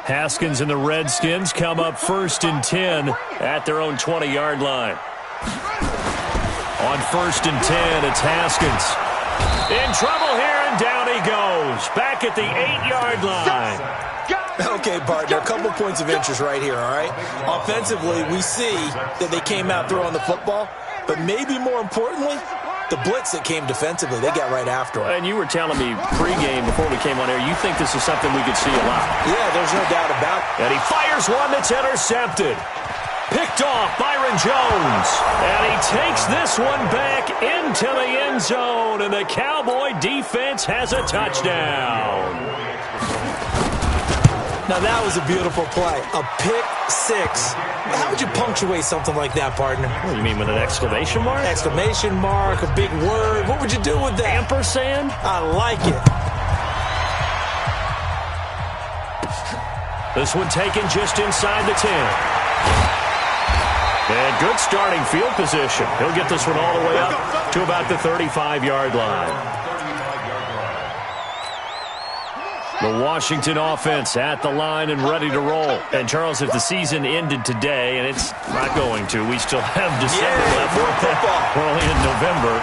Haskins and the Redskins come up 1st and 10 at their own 20-yard line. On 1st and 10, it's Haskins. In trouble here, and down he goes. Back at the 8-yard line. Okay, partner, a couple points of interest right here, all right? Offensively, we see that they came out throwing the football, but maybe more importantly, the blitz that came defensively, they got right after it. And you were telling me pregame before we came on air, you think this is something we could see a lot. Yeah, there's no doubt about it. And he fires one that's intercepted. Picked off Byron Jones. And he takes this one back into the end zone. And the Cowboy defense has a touchdown. Now, that was a beautiful play. A pick six. How would you punctuate something like that, partner? What do you mean, with an exclamation mark? Exclamation mark, a big word. What would you do with that? Ampersand? I like it. This one taken just inside the 10. And good starting field position. He'll get this one all the way up to about the 35-yard line. The Washington offense at the line and ready to roll. And, Charles, if the season ended today, and it's not going to, we still have December left. We're only in November.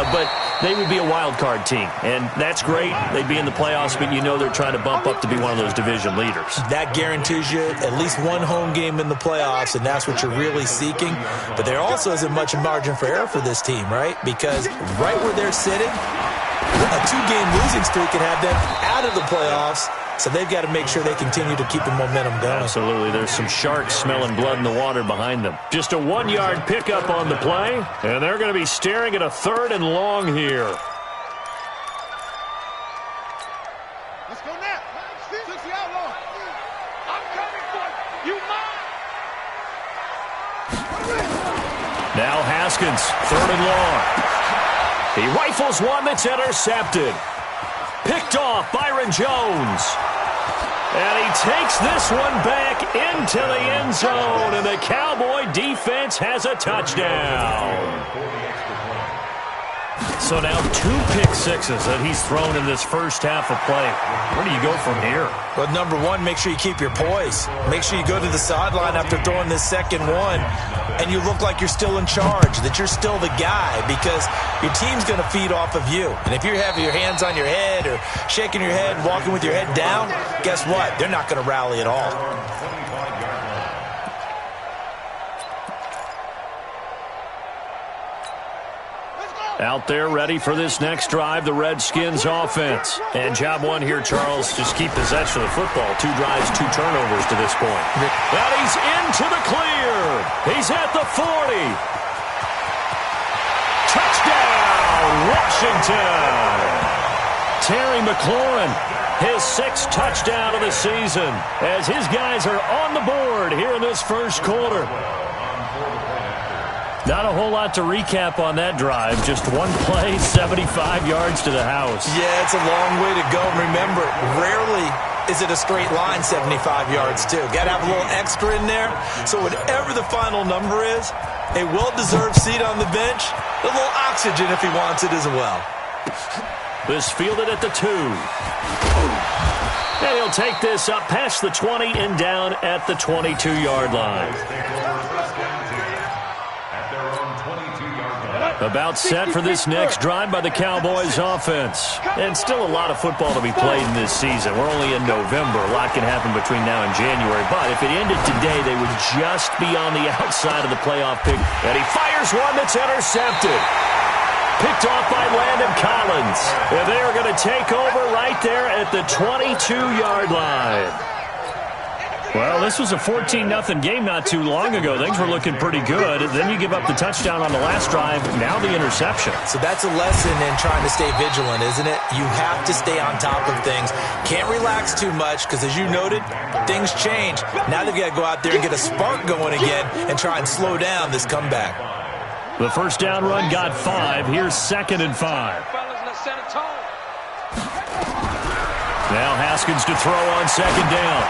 But they would be a wild card team. And that's great. They'd be in the playoffs, but you know they're trying to bump up to be one of those division leaders. That guarantees you at least one home game in the playoffs, and that's what you're really seeking. But there also isn't much margin for error for this team, right? Because right where they're sitting, a 2-game losing streak can have them out of the playoffs, so they've got to make sure they continue to keep the momentum going. Absolutely. There's some sharks smelling blood in the water behind them. Just a 1-yard pickup on the play, and they're going to be staring at a 3rd and long here. Let's go now. 60 out long. I'm coming for you. Now Haskins, 3rd and long. He rifles one that's intercepted. Picked off Byron Jones. And he takes this one back into the end zone. And the Cowboy defense has a touchdown. So now 2 pick sixes that he's thrown in this first half of play. Where do you go from here? Well, number one, make sure you keep your poise. Make sure you go to the sideline after throwing this second one, and you look like you're still in charge, that you're still the guy, because your team's going to feed off of you. And if you're having your hands on your head or shaking your head, walking with your head down, guess what? They're not going to rally at all. Out there ready for this next drive, the Redskins offense. And job one here, Charles, just keep possession of the football. 2 drives, 2 turnovers to this point. And he's into the clear. He's at the 40. Touchdown, Washington. Terry McLaurin, his 6th touchdown of the season, as his guys are on the board here in this first quarter. Not a whole lot to recap on that drive. Just one play, 75 yards to the house. Yeah, it's a long way to go. Remember, rarely is it a straight line 75 yards, too. Got to have a little extra in there. So whatever the final number is, a well-deserved seat on the bench, a little oxygen if he wants it as well. This fielded at the 2. And he'll take this up past the 20 and down at the 22-yard line. About set for this next drive by the Cowboys offense. And still a lot of football to be played in this season. We're only in November. A lot can happen between now and January. But if it ended today, they would just be on the outside of the playoff pick. And he fires one that's intercepted. Picked off by Landon Collins. And they are going to take over right there at the 22-yard line. Well, this was a 14-0 game not too long ago. Things were looking pretty good. Then you give up the touchdown on the last drive. Now the interception. So that's a lesson in trying to stay vigilant, isn't it? You have to stay on top of things. Can't relax too much because, as you noted, things change. Now they've got to go out there and get a spark going again and try and slow down this comeback. The first down run got 5. Here's 2nd and 5. Now Haskins to throw on 2nd down.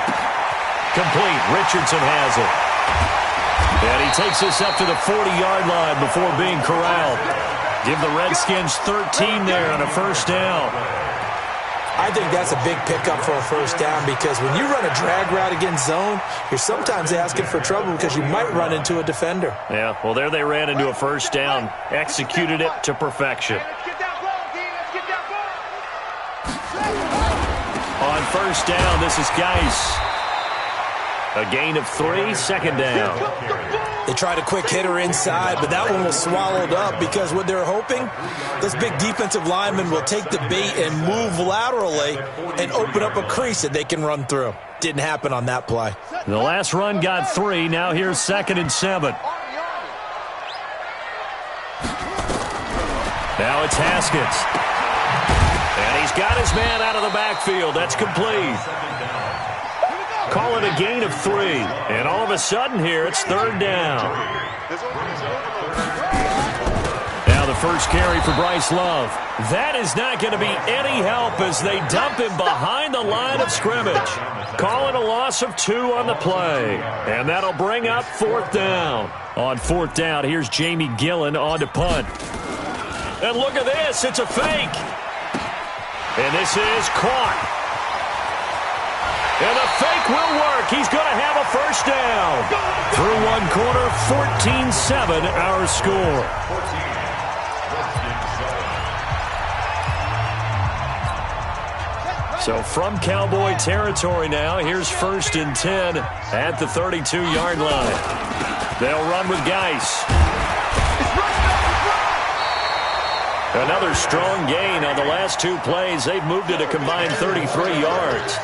Complete. Richardson has it. And he takes this up to the 40-yard line before being corralled. Give the Redskins 13 there on a first down. I think that's a big pickup for a first down because when you run a drag route against zone, you're sometimes asking for trouble because you might run into a defender. Yeah, well, there they ran into a first down. Executed it to perfection. On first down, this is Geis. A gain of 3, second down. They tried a quick hitter inside, but that one was swallowed up because what they're hoping, this big defensive lineman will take the bait and move laterally and open up a crease that they can run through. Didn't happen on that play. The last run got 3. Now here's 2nd and 7. Now it's Haskins. And he's got his man out of the backfield. That's complete. Call it a gain of 3. And all of a sudden here, it's 3rd down. Now the first carry for Bryce Love. That is not going to be any help as they dump him behind the line of scrimmage. Call it a loss of 2 on the play. And that'll bring up 4th down. On 4th down, here's Jamie Gillen on to punt. And look at this. It's a fake. And this is caught. And the fake will work. He's going to have a first down. Through one quarter, 14-7 our score. So from Cowboy territory now, here's 1st and 10 at the 32-yard line. They'll run with Geis. Another strong gain on the last 2 plays. They've moved it a combined 33 yards.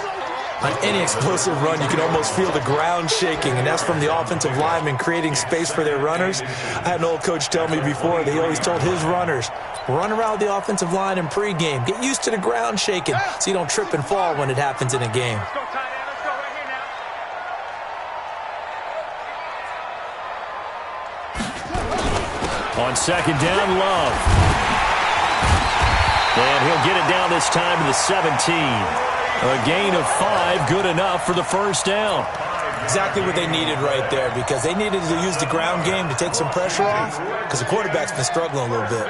On any explosive run, you can almost feel the ground shaking, and that's from the offensive linemen creating space for their runners. I had an old coach tell me before, he always told his runners, run around the offensive line in pregame. Get used to the ground shaking so you don't trip and fall when it happens in a game. On 2nd down, Love. And he'll get it down this time to the 17. A gain of 5, good enough for the first down. Exactly what they needed right there because they needed to use the ground game to take some pressure off because the quarterback's been struggling a little bit.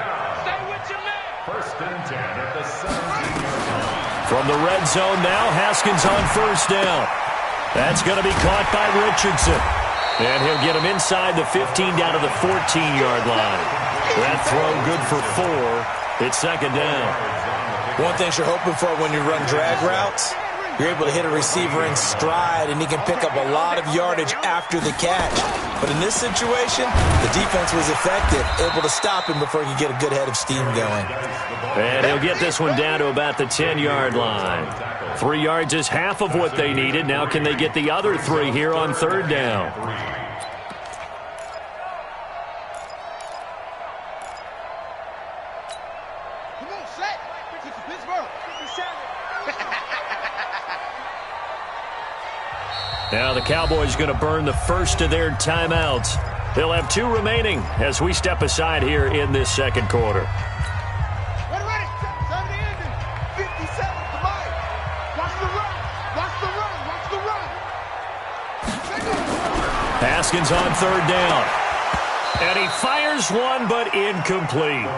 From the red zone now, Haskins on first down. That's going to be caught by Richardson. And he'll get him inside the 15 down to the 14-yard line. That throw good for 4. It's 2nd down. One thing you're hoping for when you run drag routes, you're able to hit a receiver in stride, and he can pick up a lot of yardage after the catch. But in this situation, the defense was effective, able to stop him before he could get a good head of steam going. And he'll get this one down to about the 10-yard line. 3 yards is half of what they needed. Now can they get the other 3 here on 3rd down? Now the Cowboys going to burn the first of their timeouts. They'll have 2 remaining as we step aside here in this 2nd quarter. Ready. 57 to Mike. Watch the run. Haskins on 3rd down. And he fires one, but incomplete.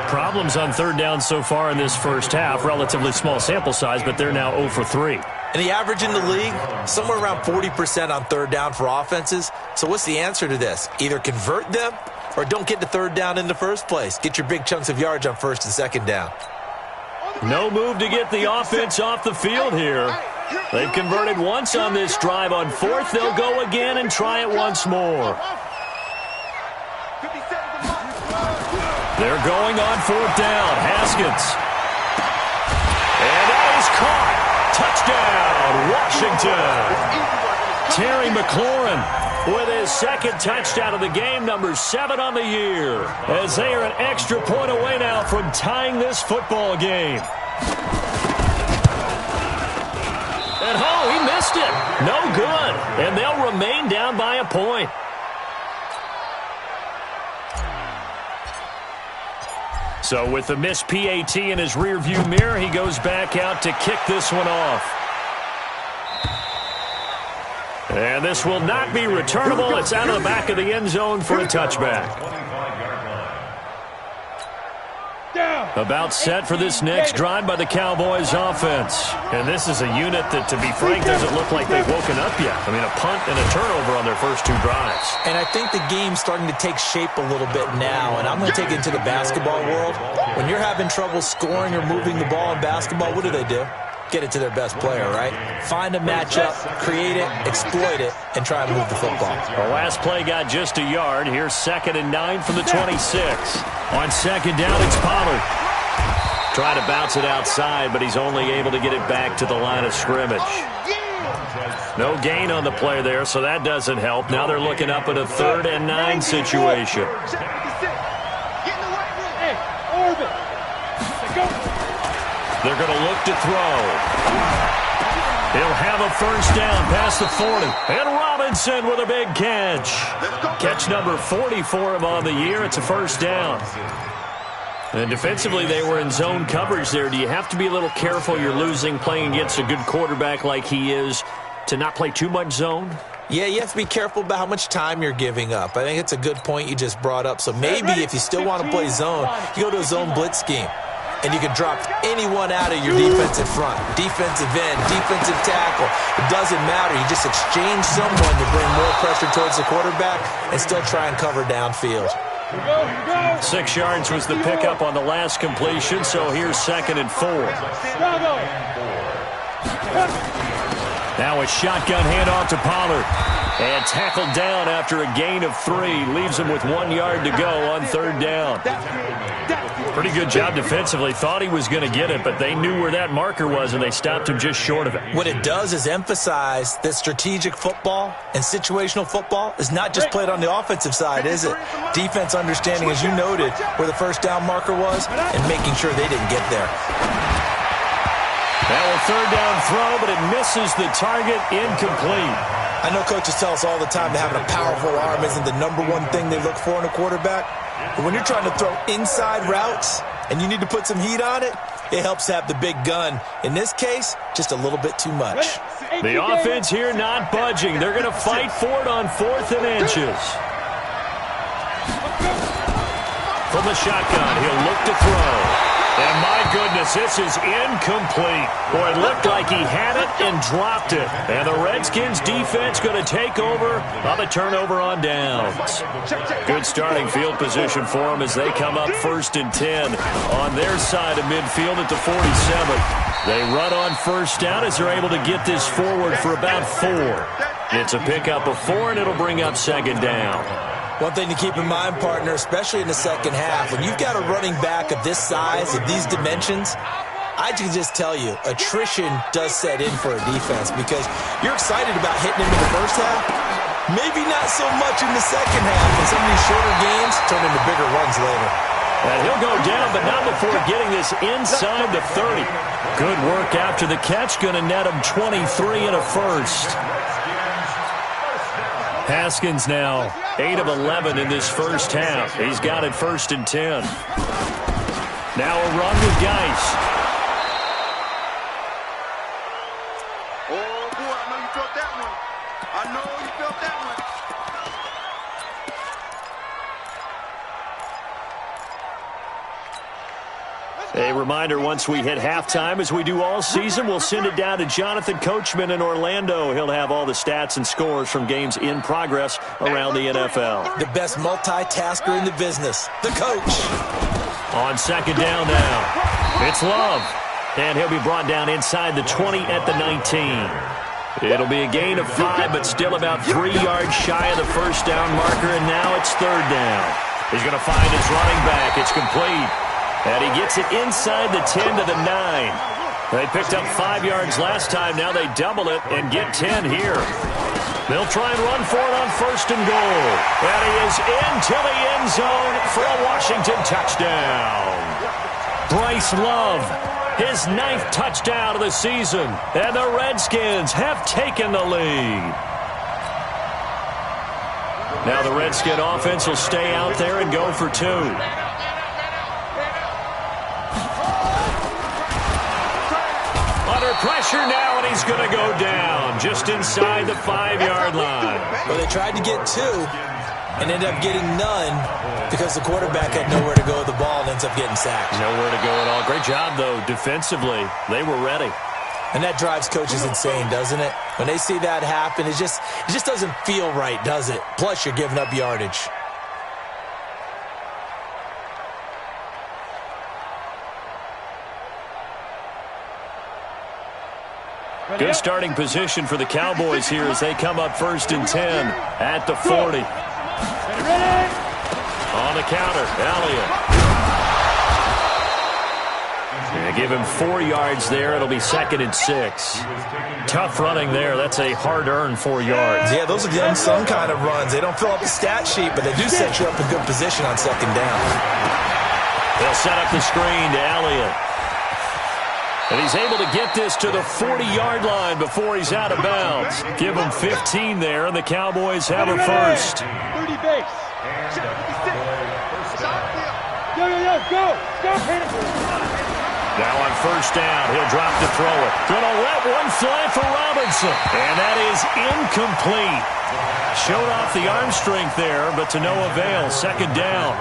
Problems on 3rd down so far in this first half. Relatively small sample size, but they're now 0 for 3. And the average in the league, somewhere around 40% on 3rd down for offenses. So what's the answer to this? Either convert them or don't get to 3rd down in the first place. Get your big chunks of yards on 1st and 2nd down. No move to get the offense off the field here. They've converted once on this drive. On 4th, they'll go again and try it once more. They're going on 4th down. Haskins. And that is caught. Touchdown, Washington. Terry McLaurin with his 2nd touchdown of the game, number 7 on the year, as they are an extra point away now from tying this football game. And he missed it. No good. And they'll remain down by a point. So with the missed PAT in his rearview mirror, he goes back out to kick this one off. And this will not be returnable. It's out of the back of the end zone for a touchback. Down. About set for this next drive by the Cowboys offense. And this is a unit that, to be frank, doesn't look like they've woken up yet. I mean, a punt and a turnover on their first 2 drives. And I think the game's starting to take shape a little bit now, and I'm going to take it into the basketball world. When you're having trouble scoring or moving the ball in basketball, what do? Get it to their best player, right? Find a matchup, create it, exploit it, and try to move the football. The last play got just a yard. Here's 2nd and 9 from the 26. On 2nd down, it's Pollard. Trying to bounce it outside, but he's only able to get it back to the line of scrimmage. No gain on the play there, so that doesn't help. Now they're looking up at a 3rd and 9 situation. They're going to look to throw. He'll have a first down past the 40. And Robinson with a big catch. Catch number 40 for him on the year. It's a first down. And defensively, they were in zone coverage there. Do you have to be a little careful? You're losing playing against a good quarterback like he is to not play too much zone? Yeah, you have to be careful about how much time you're giving up. I think it's a good point you just brought up. So maybe if you still want to play zone, you go to a zone blitz scheme. And you can drop anyone out of your defensive front, defensive end, defensive tackle. It doesn't matter. You just exchange someone to bring more pressure towards the quarterback and still try and cover downfield. 6 yards was the pickup on the last completion, so here's 2nd and 4. Now a shotgun handoff to Pollard. And tackled down after a gain of 3. Leaves him with 1 yard to go on 3rd down. Pretty good job defensively. Thought he was going to get it, but they knew where that marker was, and they stopped him just short of it. What it does is emphasize that strategic football and situational football is not just played on the offensive side, is it? Defense understanding, as you noted, where the first down marker was and making sure they didn't get there. Now a 3rd down throw, but it misses the target. Incomplete. I know coaches tell us all the time that having a powerful arm isn't the #1 thing they look for in a quarterback. But when you're trying to throw inside routes and you need to put some heat on it, it helps have the big gun. In this case, just a little bit too much. The offense here not budging. They're going to fight for it on 4th and inches. From the shotgun, he'll look to throw. And my goodness, this is incomplete. Boy, it looked like he had it and dropped it. And the Redskins defense going to take over on the turnover on downs. Good starting field position for them as they come up 1st and 10 on their side of midfield at the 47. They run on 1st down as they're able to get this forward for about 4. It's a pickup of 4, and it'll bring up 2nd down. One thing to keep in mind, partner, especially in the second half, when you've got a running back of this size, of these dimensions, I can just tell you, attrition does set in for a defense because you're excited about hitting him in the first half, maybe not so much in the second half, and some of these shorter gains turn into bigger runs later. And he'll go down, but not before getting this inside the 30. Good work after the catch, going to net him 23 and a first. Haskins now 8 of 11 in this first half. He's got it 1st and 10. Now a run with Geis. Oh, boy, I know you felt that one. I know you felt that one. A reminder, once we hit halftime, as we do all season, we'll send it down to Jonathan Coachman in Orlando. He'll have all the stats and scores from games in progress around the NFL. The best multitasker in the business, the coach. On 2nd down now, it's Love. And he'll be brought down inside the 20 at the 19. It'll be a gain of 5, but still about 3 yards shy of the first down marker, and now it's 3rd down. He's going to find his running back. It's complete. And he gets it inside the 10 to the 9. They picked up 5 yards last time. Now they double it and get 10 here. They'll try and run for it on 1st and goal. And he is into the end zone for a Washington touchdown. Bryce Love, his 9th touchdown of the season. And the Redskins have taken the lead. Now the Redskin offense will stay out there and go for 2. Under pressure now, and he's going to go down just inside the 5-yard line. Well, they tried to get 2. and ended up getting none because the quarterback had nowhere to go with the ball and ends up getting sacked. Nowhere to go at all. Great job, though, defensively. They were ready. And that drives coaches insane, doesn't it? When they see that happen, it just doesn't feel right, does it? Plus, you're giving up yardage. Good starting position for the Cowboys here as they come up 1st and 10 at the 40. On the counter, Elliott. Give him 4 yards there. It'll be 2nd and 6. Tough running there. That's a hard-earned 4 yards. Yeah, those are the unsung kind of runs. They don't fill up the stat sheet, but they do set you up in good position on 2nd down. They'll set up the screen to Elliott. And he's able to get this to the 40-yard line before he's out of bounds. Give him 15 there, and the Cowboys have a first. 30 base. Go. Now on 1st down, he'll drop to throw it. Gonna let one fly for Robinson. And that is incomplete. Showed off the arm strength there, but to no avail. 2nd down.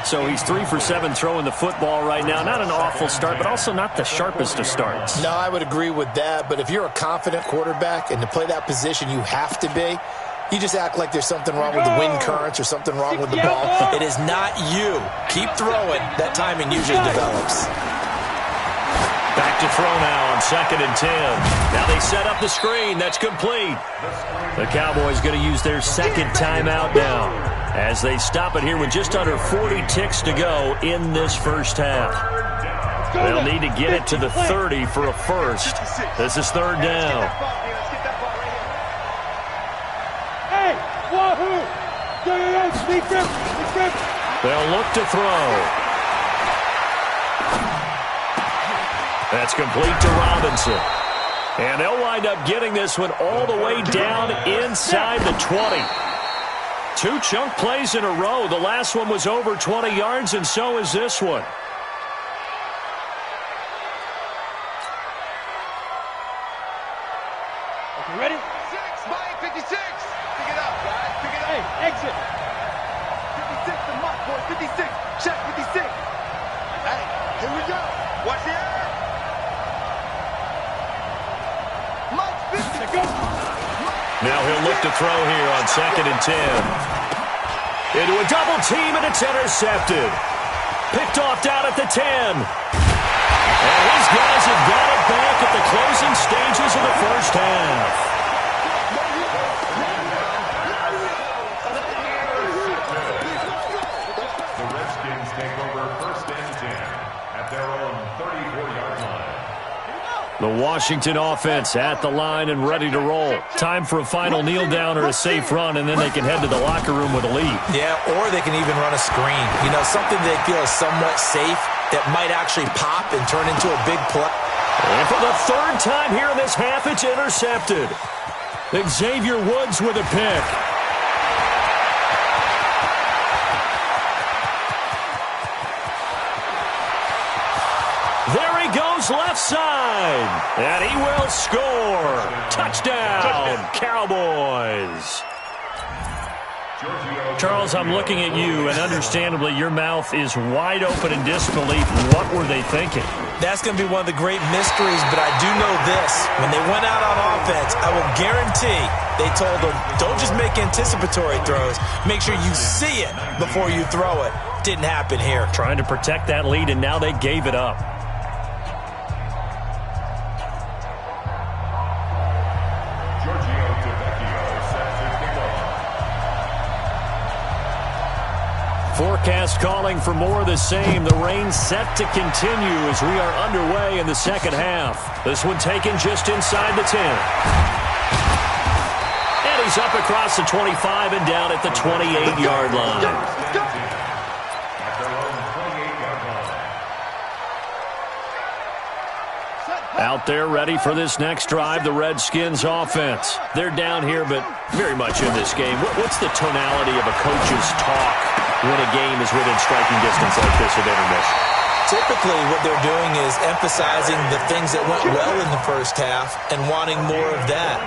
So he's 3 for 7 throwing the football right now. Not an awful start, but also not the sharpest of starts. No, I would agree with that. But if you're a confident quarterback and to play that position you have to be, you just act like there's something wrong with the wind currents or something wrong with the ball. It is not you. Keep throwing. That timing usually develops. Back to throw now on 2nd and 10. Now they set up the screen. That's complete. The Cowboys going to use their 2nd timeout now as they stop it here with just under 40 ticks to go in this first half. They'll need to get it to the 30 for a first. This is 3rd down. Hey, wahoo! They'll look to throw. That's complete to Robinson. And they'll wind up getting this one all the way down inside the 20. 2 chunk plays in a row. The last one was over 20 yards, and so is this one. Okay, ready? 6, Mike, 56. Pick it up, guys. Pick it up. Hey, exit. 56 to Mike, boy. 56. Check 56. Hey, here we go. Watch the air. Now he'll look to throw here on 2nd and 10. Into a double team, and it's intercepted. Picked off down at the 10. And these guys have got it back at the closing stages of the first half. The Redskins take over 1st and 10 at their own 34-yard line. The Washington offense at the line and ready to roll. Time for a final kneel down or a safe run, and then they can head to the locker room with a lead. Yeah, or they can even run a screen. You know, something they feel is somewhat safe that might actually pop and turn into a big play. And for the 3rd time here in this half, it's intercepted. Xavier Woods with a pick. There he goes left side. And he will score. Touchdown, Cowboys. Charles, I'm looking at you, and understandably, your mouth is wide open in disbelief. What were they thinking? That's going to be one of the great mysteries, but I do know this. When they went out on offense, I will guarantee they told them, don't just make anticipatory throws. Make sure you see it before you throw it. Didn't happen here. Trying to protect that lead, and now they gave it up. Forecast calling for more of the same. The rain set to continue as we are underway in the second half. This one taken just inside the 10. And he's up across the 25 and down at the 28-yard line. Out there ready for this next drive, the Redskins offense. They're down here, but very much in this game. What's the tonality of a coach's talk when a game is within striking distance like this of intermission? Typically, what they're doing is emphasizing the things that went well in the first half and wanting more of that.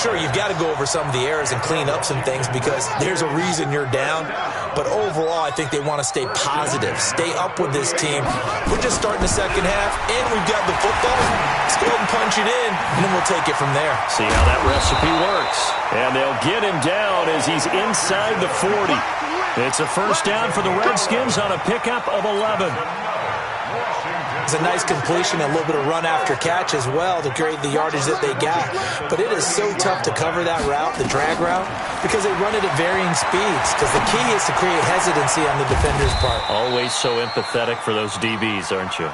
Sure, you've got to go over some of the errors and clean up some things because there's a reason you're down. But overall, I think they want to stay positive, stay up with this team. We're just starting the second half, and we've got the football. Let's go ahead and punch it in, and then we'll take it from there. See how that recipe works. And they'll get him down as he's inside the 40. It's a first down for the Redskins on a pickup of 11. It's a nice completion, a little bit of run after catch as well to create the yardage that they got. But it is so tough to cover that route, the drag route, because they run it at varying speeds. Because the key is to create hesitancy on the defender's part. Always so empathetic for those DBs, aren't you?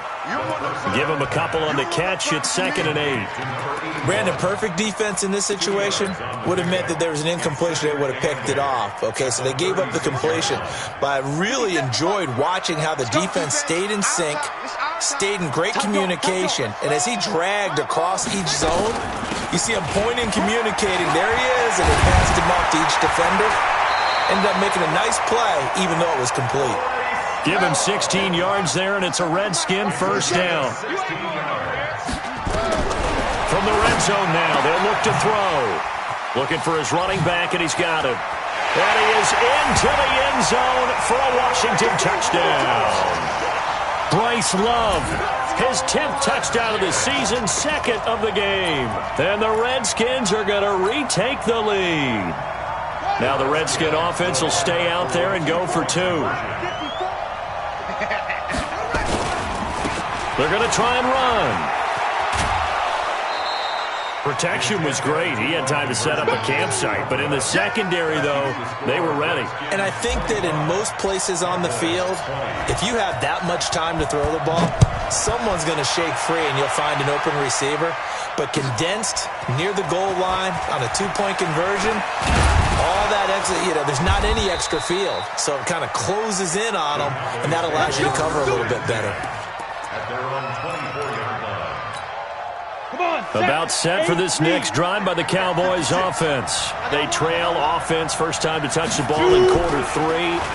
Give them a couple on the catch. It's 2nd and 8. Brandon, perfect defense in this situation would have meant that there was an incompletion. They would have picked it off. Okay, so they gave up the completion. But I really enjoyed watching how the defense stayed in sync, stayed in great communication. And as he dragged across each zone, you see him pointing, communicating. There he is, and he passed him off to each defender. Ended up making a nice play, even though it was complete. Give him 16 yards there, and it's a Redskin first down. From the red zone now, they'll look to throw. Looking for his running back, and he's got him. And he is into the end zone for a Washington touchdown. Bryce Love, his 10th touchdown of the season, 2nd of the game. And the Redskins are going to retake the lead. Now the Redskin offense will stay out there and go for 2. They're going to try and run. Protection was great. He had time to set up a campsite. But in the secondary, though, they were ready. And I think that in most places on the field, if you have that much time to throw the ball, someone's going to shake free and you'll find an open receiver. But condensed near the goal line on a 2-point conversion, all that extra, there's not any extra field. So it kind of closes in on them, and that allows you to cover a little bit better. At their own 24-yard line. About set for this next drive by the Cowboys offense. They trail offense, first time to touch the ball in quarter 3,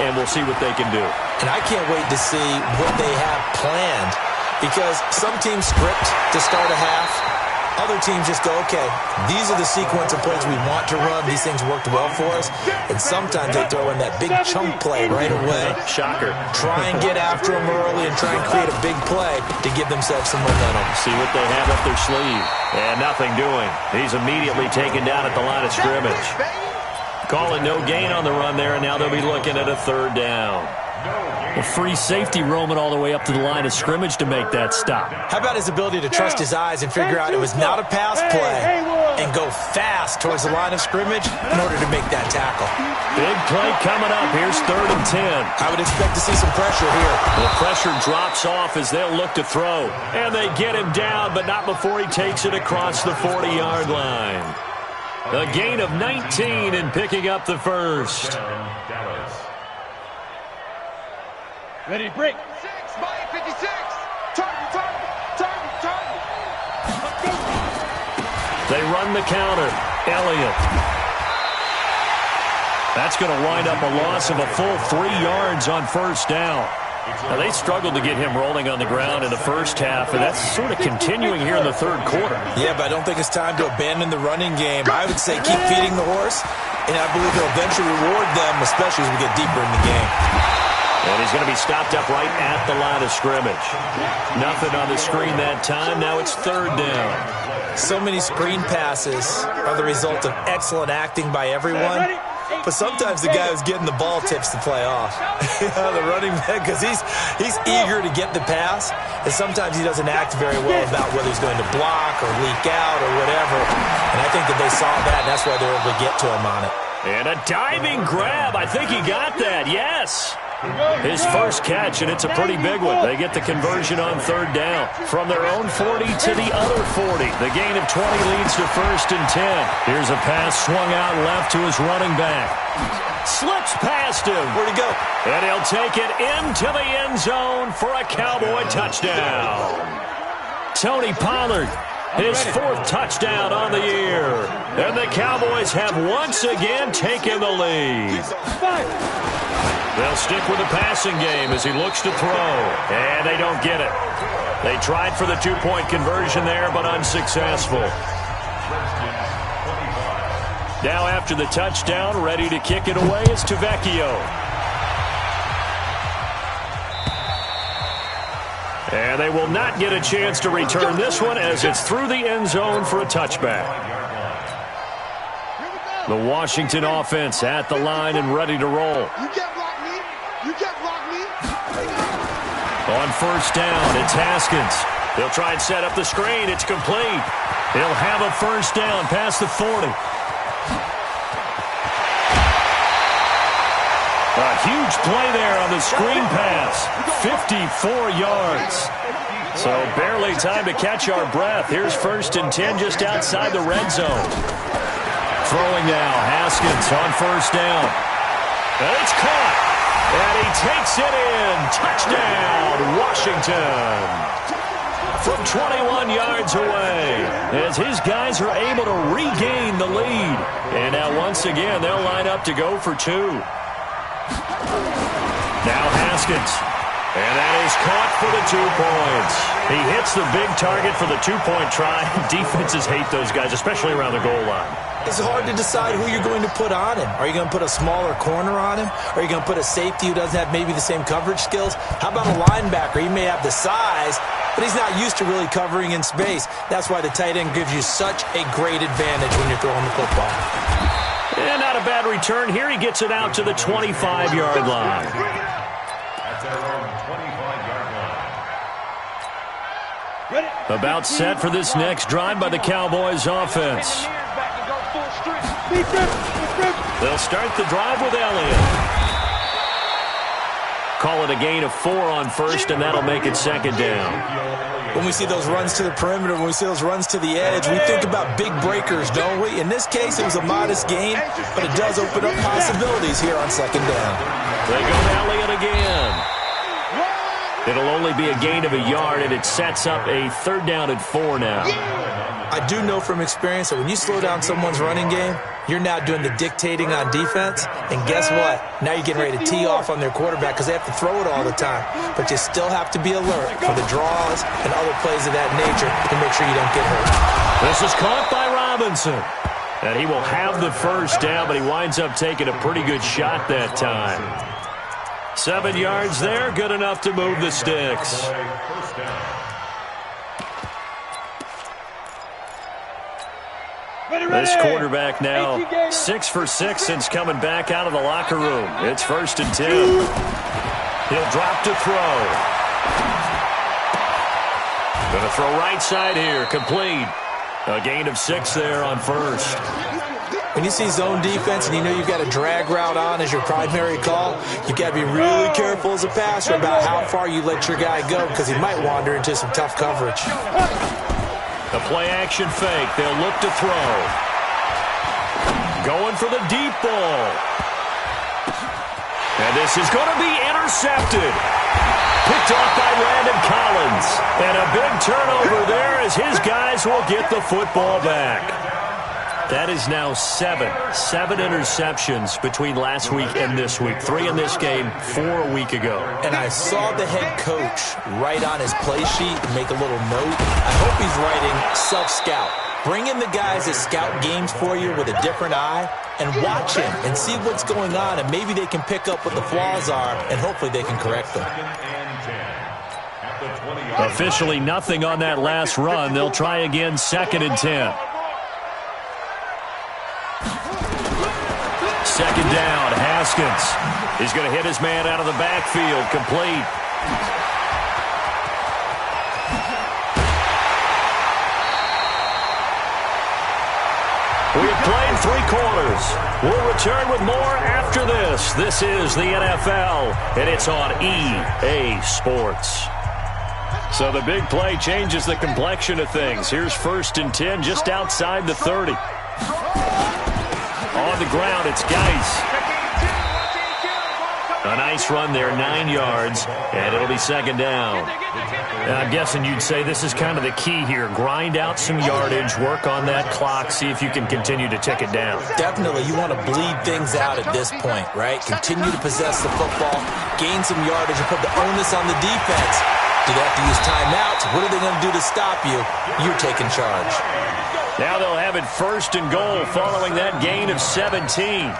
and we'll see what they can do. And I can't wait to see what they have planned, because some teams script to start a half. Other teams just go, okay, these are the sequence of plays we want to run. These things worked well for us. And sometimes they throw in that big chunk play right away. Shocker. Try and get after them early and try and create a big play to give themselves some momentum. See what they have up their sleeve. And nothing doing. He's immediately taken down at the line of scrimmage. Call it no gain on the run there, and now they'll be looking at a 3rd down. A free safety roaming all the way up to the line of scrimmage to make that stop. How about his ability to trust his eyes and figure out it was not a pass play and go fast towards the line of scrimmage in order to make that tackle? Big play coming up. Here's 3rd and 10. I would expect to see some pressure here. The pressure drops off as they'll look to throw. And they get him down, but not before he takes it across the 40-yard line. A gain of 19 and picking up the first. Ready to break. 6 by 56. Target. They run the counter. Elliott. That's going to wind up a loss of a full 3 yards on first down. Now, they struggled to get him rolling on the ground in the first half, and that's sort of continuing here in the 3rd quarter. Yeah, but I don't think it's time to abandon the running game. I would say keep feeding the horse, and I believe they'll eventually reward them, especially as we get deeper in the game. And he's going to be stopped up right at the line of scrimmage. Nothing on the screen that time. Now it's 3rd down. So many screen passes are the result of excellent acting by everyone. But sometimes the guy who's getting the ball tips the play off. The running back, because he's eager to get the pass, and sometimes he doesn't act very well about whether he's going to block or leak out or whatever. And I think that they saw that, and that's why they were able to get to him on it. And a diving grab. I think he got that, yes. His first catch, and it's a pretty big one. They get the conversion on 3rd down. From their own 40 to the other 40. The gain of 20 leads to 1st and 10. Here's a pass swung out left to his running back. Slips past him. Where'd he go? And he'll take it into the end zone for a Cowboy touchdown. Tony Pollard, his 4th touchdown on the year. And the Cowboys have once again taken the lead. They'll stick with the passing game as he looks to throw. And they don't get it. They tried for the 2-point conversion there, but unsuccessful. Now after the touchdown, ready to kick it away is Tavecchio. And they will not get a chance to return this one as it's through the end zone for a touchback. The Washington offense at the line and ready to roll. You can't block me. You can't block me. On first down, it's Haskins. He'll try and set up the screen. It's complete. He'll have a first down past the 40. A huge play there on the screen pass. 54 yards. So barely time to catch our breath. Here's 1st and 10 just outside the red zone. Throwing now, Haskins on first down. And it's caught. And he takes it in. Touchdown, Washington. From 21 yards away, as his guys are able to regain the lead. And now once again, they'll line up to go for 2. Now Haskins. And that is caught for the 2 points. He hits the big target for the 2-point try. Defenses hate those guys, especially around the goal line. It's hard to decide who you're going to put on him. Are you going to put a smaller corner on him? Are you going to put a safety who doesn't have maybe the same coverage skills? How about a linebacker? He may have the size, but he's not used to really covering in space. That's why the tight end gives you such a great advantage when you're throwing the football. And not a bad return here. He gets it out to the 25-yard line. That's their own 25-yard line. About set for this next drive by the Cowboys offense. They'll start the drive with Elliott. Call it a gain of 4 on first, and that'll make it 2nd down. When we see those runs to the perimeter, when we see those runs to the edge, we think about big breakers, don't we? In this case, it was a modest gain, but it does open up possibilities here on 2nd down. They go to Elliott again. It'll only be a gain of a yard, and it sets up a 3rd down and 4 now. I do know from experience that when you slow down someone's running game, you're now doing the dictating on defense, and guess what? Now you're getting ready to tee off on their quarterback because they have to throw it all the time. But you still have to be alert for the draws and other plays of that nature to make sure you don't get hurt. This is caught by Robinson. And he will have the first down, but he winds up taking a pretty good shot that time. 7 yards there, good enough to move the sticks. First down. This quarterback now 6 for 6 since coming back out of the locker room. It's 1st and 10. He'll drop to throw. Going to throw right side here, complete. A gain of 6 there on first. When you see zone defense and you know you've got a drag route on as your primary call, you've got to be really careful as a passer about how far you let your guy go because he might wander into some tough coverage. The play-action fake. They'll look to throw. Going for the deep ball. And this is going to be intercepted. Picked off by Landon Collins. And a big turnover there as his guys will get the football back. That is now 7 interceptions between last week and this week. 3 in this game, 4 a week ago. And I saw the head coach write on his play sheet and make a little note. I hope he's writing self-scout. Bring in the guys that scout games for you with a different eye and watch him and see what's going on, and maybe they can pick up what the flaws are, and hopefully they can correct them. Officially nothing on that last run. They'll try again, 2nd and 10. 2nd down, Haskins. He's going to hit his man out of the backfield, complete. We've played 3 quarters. We'll return with more after this. This is the NFL, and it's on EA Sports. So the big play changes the complexion of things. Here's 1st and 10 just outside the 30. On the ground, it's Geis. A nice run there, 9 yards, and it'll be 2nd down. And I'm guessing you'd say this is kind of the key here. Grind out some yardage, work on that clock, see if you can continue to tick it down. Definitely, you want to bleed things out at this point, right? Continue to possess the football, gain some yardage, and put the onus on the defense. Do they have to use timeouts? What are they going to do to stop you? You're taking charge. Now they'll have it 1st and goal following that gain of 17.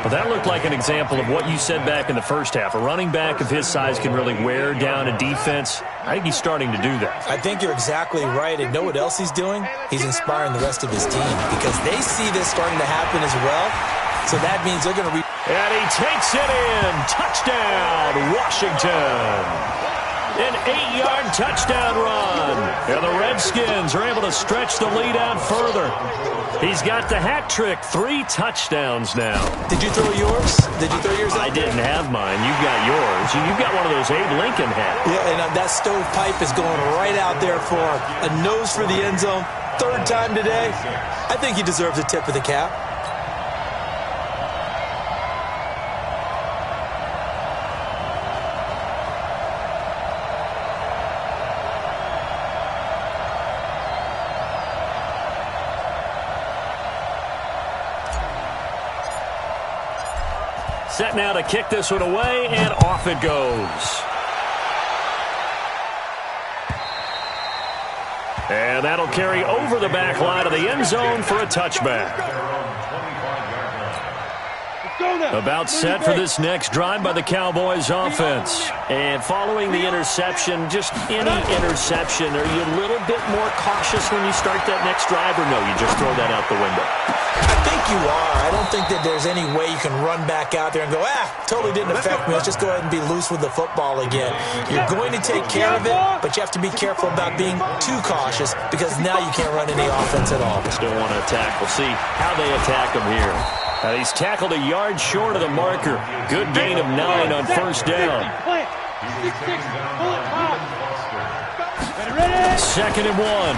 But that looked like an example of what you said back in the first half. A running back of his size can really wear down a defense. I think he's starting to do that. I think you're exactly right. And know what else he's doing? He's inspiring the rest of his team because they see this starting to happen as well. So that means they're going to and he takes it in. Touchdown, Washington. An 8-yard touchdown run. And the Redskins are able to stretch the lead out further. He's got the hat trick. 3 touchdowns now. Did you throw yours? Did you throw yours out? I didn't have mine. You've got yours. You've got one of those Abe Lincoln hats. Yeah, and that stovepipe is going right out there for a nose for the end zone. 3rd time today. I think he deserves a tip of the cap. Set now to kick this one away, and off it goes. And that'll carry over the back line of the end zone for a touchback. About set for this next drive by the Cowboys offense. And following the interception, just any interception, are you a little bit more cautious when you start that next drive, or no, you just throw that out the window? I think you are. I don't think that there's any way you can run back out there and go, totally didn't affect me. Let's just go ahead and be loose with the football again. You're going to take care of it, but you have to be careful about being too cautious because now you can't run any offense at all. Just don't want to attack. We'll see how they attack him here. He's tackled a yard short of the marker. Good gain of 9 on 1st down. 2nd and 1.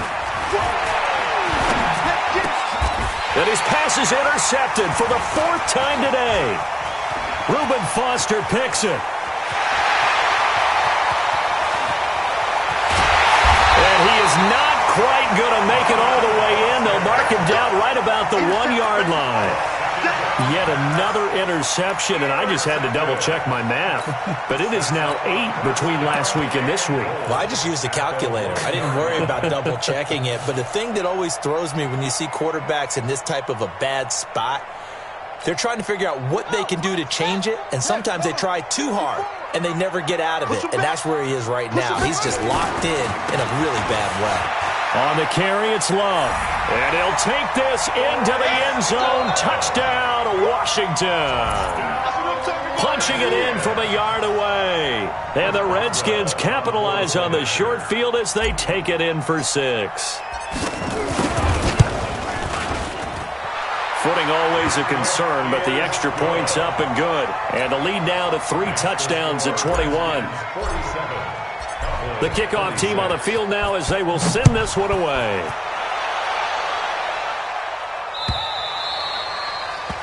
And his pass is intercepted for the 4th time today. Reuben Foster picks it. And he is not quite going to make it all the way in. They'll mark him down right about the 1-yard line. Yet another interception, and I just had to double-check my math. But it is now 8 between last week and this week. Well, I just used a calculator. I didn't worry about double-checking it. But the thing that always throws me when you see quarterbacks in this type of a bad spot, they're trying to figure out what they can do to change it, and sometimes they try too hard, and they never get out of it. And that's where he is right now. He's just locked in a really bad way. On the carry, it's Love. And he'll take this into the end zone. Touchdown, Washington. Punching it in from a yard away. And the Redskins capitalize on the short field as they take it in for 6. Footing always a concern, but the extra point's up and good. And the lead now to 3 touchdowns at 21. The kickoff team on the field now as they will send this one away.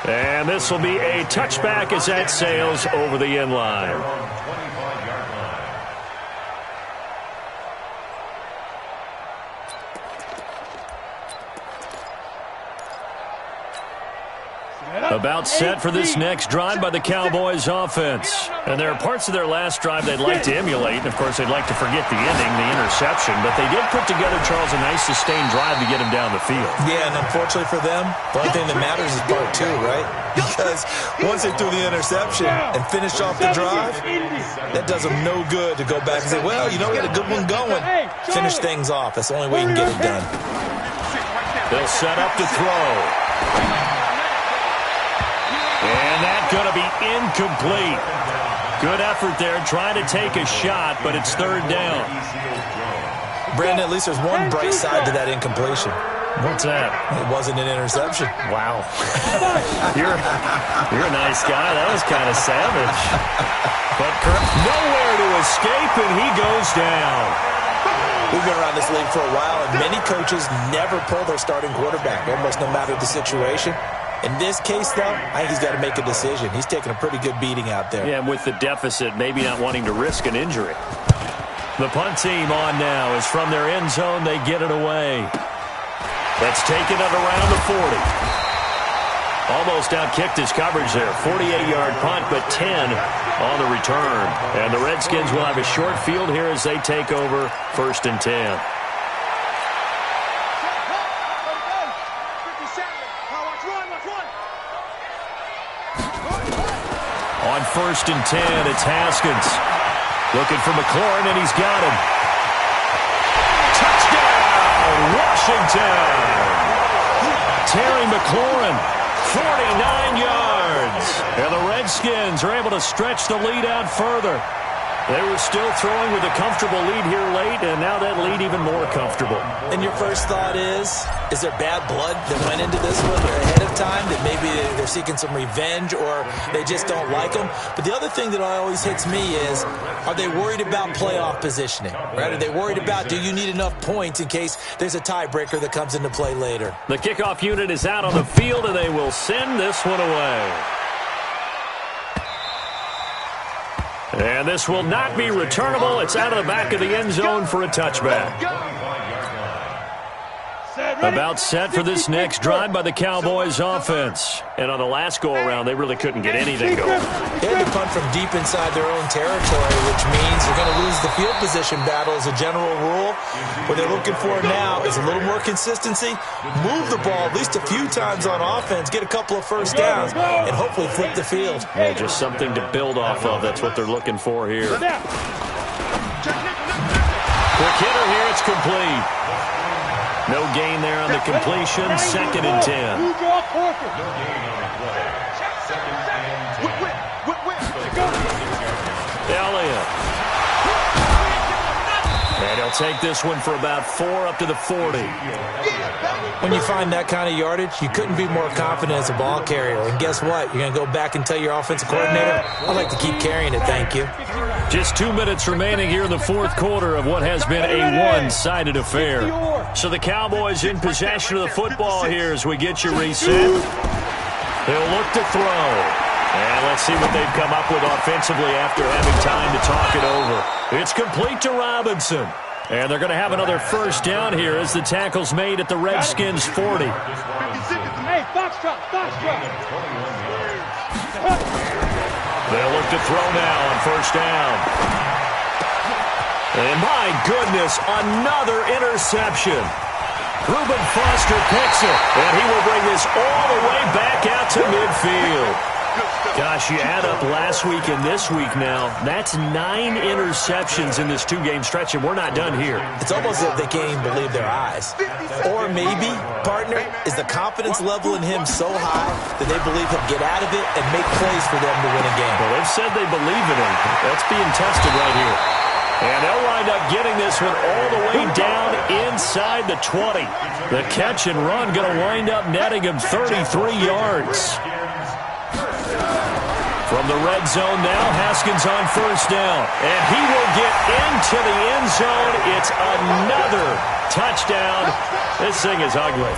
And this will be a touchback as that sails over the end line. About set for this next drive by the Cowboys offense. And there are parts of their last drive they'd like to emulate. Of course, they'd like to forget the ending, the interception. But they did put together, Charles, a nice sustained drive to get him down the field. Yeah, and unfortunately for them, the only thing that matters is part 2, right? Because once they threw the interception and finished off the drive, that does them no good to go back and say, well, we had a good one going. Finish things off. That's the only way you can get it done. They'll set up to throw. And that's going to be incomplete. Good effort there trying to take a shot, but it's 3rd down. Brandon, at least there's one bright side to that incompletion. What's that? It wasn't an interception. Wow. You're a nice guy. That was kind of savage. But nowhere to escape, and he goes down. We've been around this league for a while, and many coaches never pull their starting quarterback, almost no matter the situation. In this case, though, I think he's got to make a decision. He's taking a pretty good beating out there. Yeah, and with the deficit, maybe not wanting to risk an injury. The punt team on now is from their end zone. They get it away. That's taken at around the 40. Almost outkicked his coverage there. 48-yard punt, but 10 on the return. And the Redskins will have a short field here as they take over 1st and 10. On 1st and 10, it's Haskins. Looking for McLaurin, and he's got him. Touchdown, Washington! Terry McLaurin, 49 yards. And the Redskins are able to stretch the lead out further. They were still throwing with a comfortable lead here late, and now that lead even more comfortable. And your first thought is there bad blood that went into this one ahead of time, that maybe they're seeking some revenge or they just don't like them? But the other thing that always hits me is, are they worried about playoff positioning? Right? Are they worried about, do you need enough points in case there's a tiebreaker that comes into play later? The kickoff unit is out on the field, and they will send this one away. And this will not be returnable. It's out of the back of the end zone for a touchback. About set for this next drive by the Cowboys offense. And on the last go-around, they really couldn't get anything going. They had to punt from deep inside their own territory, which means they're going to lose the field position battle as a general rule. What they're looking for now is a little more consistency, move the ball at least a few times on offense, get a couple of first downs, and hopefully flip the field. Well, just something to build off of. That's what they're looking for here. Quick hitter here. It's complete. No gain there on the completion. 2nd and 10. Elliott. And he'll take this one for about 4 up to the 40. When you find that kind of yardage, you couldn't be more confident as a ball carrier. And guess what? You're going to go back and tell your offensive coordinator, I'd like to keep carrying it, thank you. Just 2 minutes remaining here in the fourth quarter of what has been a one-sided affair. So the Cowboys in possession of the football here as we get you reset. They'll look to throw. And let's see what they've come up with offensively after having time to talk it over. It's complete to Robinson. And they're going to have another first down here as the tackle's made at the Redskins' 40. Hey, foxtrot. They'll look to throw now on first down. And my goodness, another interception. Reuben Foster picks it, and he will bring this all the way back out to midfield. Gosh, you add up last week and this week now, that's 9 interceptions in this 2-game stretch, and we're not done here. It's almost as if they can't even believe their eyes. Or maybe, partner, is the confidence level in him so high that they believe he'll get out of it and make plays for them to win a game. Well, they've said they believe in him. That's being tested right here. And they'll wind up getting this one all the way down inside the 20. The catch and run going to wind up netting him 33 yards. From the red zone now, Haskins on first down. And he will get into the end zone. It's another touchdown. This thing is ugly.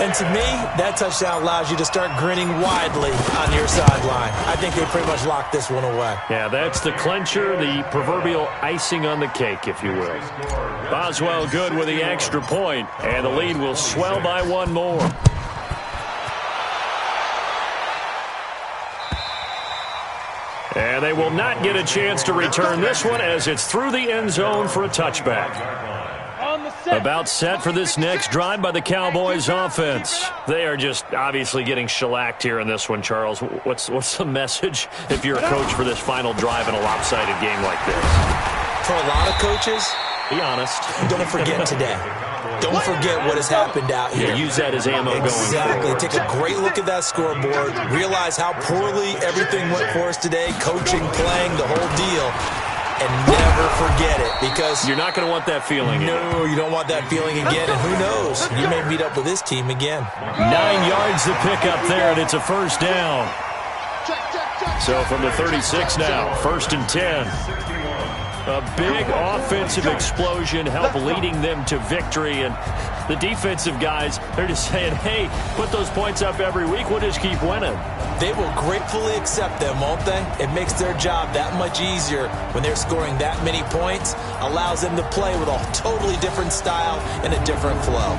And to me, that touchdown allows you to start grinning widely on your sideline. I think they pretty much locked this one away. Yeah, that's the clincher, the proverbial icing on the cake, if you will. Boswell good with the extra point, and the lead will swell by 1 more. And they will not get a chance to return this one as it's through the end zone for a touchback. About set for this next drive by the Cowboys offense. They are just obviously getting shellacked here in this one, Charles. What's the message if you're a coach for this final drive in a lopsided game like this? For a lot of coaches, be honest. Don't forget today. Don't forget what has happened out here. Yeah, use that as ammo going forward. Exactly. Take a great look at that scoreboard. Realize how poorly everything went for us today. Coaching, playing, the whole deal. And never forget it, because you're not going to want that feeling. No, you don't want that feeling again. And who knows? You may meet up with this team again. 9 yards to pick up there, and it's a first down. So from the 36 now, 1st and 10. A big offensive explosion helped leading them to victory. And the defensive guys, they're just saying, hey, put those points up every week. We'll just keep winning. They will gratefully accept them, won't they? It makes their job that much easier when they're scoring that many points. Allows them to play with a totally different style and a different flow.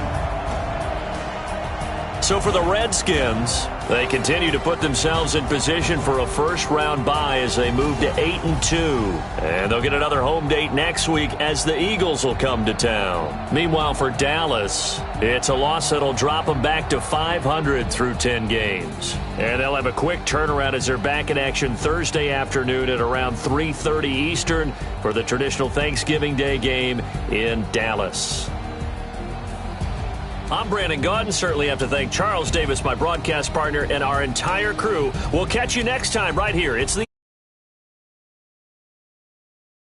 so for the Redskins, they continue to put themselves in position for a first-round bye as they move to 8-2. And they'll get another home date next week as the Eagles will come to town. Meanwhile, for Dallas, it's a loss that'll drop them back to 500 through 10 games. And they'll have a quick turnaround as they're back in action Thursday afternoon at around 3:30 Eastern for the traditional Thanksgiving Day game in Dallas. I'm Brandon Gaudin. Certainly have to thank Charles Davis, my broadcast partner, and our entire crew. We'll catch you next time right here. It's the